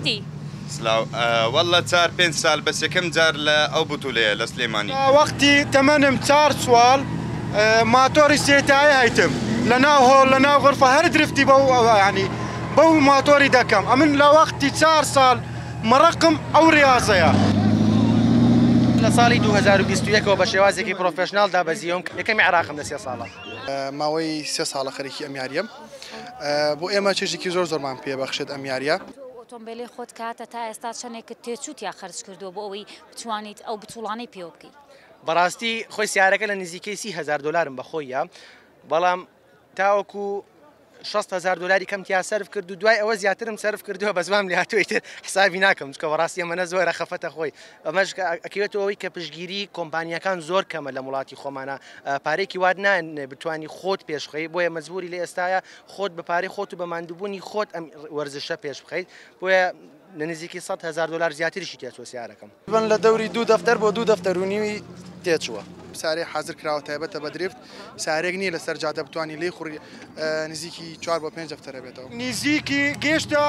درفتي؟ سلاو والله صار 5 سال بس كم جار او بطوله لسليماني وقتی تمنم 4 سوال ماتوری سیتای هیتم لنا هول لنا غرفه هر درفتي بو يعني بو ماتوری دكم امن لوقتی 4 سال مرقم او رياضه لە ساڵی 2021 بە شێوازێکی پرۆفێشنال دابەزیەوە یەکەمی عراقم لە 3 ساڵە ماوەی 3 ساڵە خەریکی ئەم یاریەم بۆ ئێمە چێژێکی زۆرمان پێبەخشێت ئەم یاریە ئۆتۆمبیلی خۆت کاتە تا ئێستا چەندێکت تێچوت یا خەرج کردو بۆ ئەوەی بتوانیت ئەو بتوڵانەی پێوە بکەیت بەڕاستی خۆی سیارەکە لە نزیکەی 30,000 دلارم بەخۆیە بەڵام تاوەکو 60,000 دلاری کەم تیا سەرف کرد و دوای ئەوە زیاترم سەرف کردووە بە زمام لە هاتوویتر حسابی ناکەم چکە بەڕاستی ئەمەنە زۆرە خەفەتە خۆی ئەمەش ئەکەوێتەوە ئەوەی کە پشگیری کۆمپانیەکان زۆر کەمە لە وڵاتی خۆمانە پارێکی واد نان بتوانی خۆت پێشخەی بۆیە مەجبوری لە ئێستاە خۆت بە پارەی خۆت و بە ماندووبوونی خۆت ئەم وەرزشە پێش بخەیت بۆیە لە نزیکی 100,000 دلار زیاتریشی تێچوە سیارەکەم بن لە دەوری 2 دەفتەر بۆ 2 دەفتەر و نیوی تێچووە سارەی حاضر کراوە تایبەتە بە درفت سارێک نییە لەسەر جادە بتوانانی لێ خوڕی نزیکی 4 بۆ 5 دەفتەرە بێتەوە نزیکی گەشتە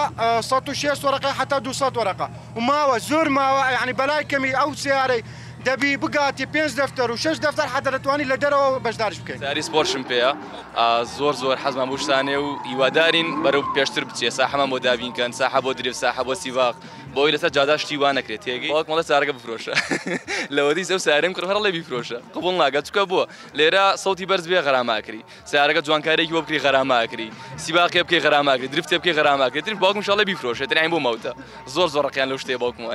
106 وەرەقە حتا 200 وەرەقە و ماوە زۆر ماوە یعنی بەلای کەمی ئەو سیارەی دەبی بگاتی 5 دەفتەر و 6 دەفتەر حتا دەتوانی لە دەرەوە بەشداریش بکەیت ساری سپۆرشم پێەیە زۆر حەزمان بۆ شتانێ و هیوادارین بەرەو پێشتر بچێ ساحەمان بۆ دابینکەن ساحە بۆ درێف ساحە بۆ سیواق بۆی لەسەر جادا شتی وان نەکرێت تێگەی وەک مەڵە سارەکە بفرۆشە لەوەدی ئەو سارەم کرد هەر لێ بیفرۆشە قبول ناگات چکە بووە لێرە سەوتی بەرز بێ غەراماکری سارەکە جوانکارێکی بۆ بکری غەراماکری سیواقی بکەی غەراماکری درفتێ بکەی غەراماکری تر باوکم ئینشاڵڵا بیفرۆشێت ترین بۆ ماوتە زۆر ڕقیان لەو شتێ باوکمە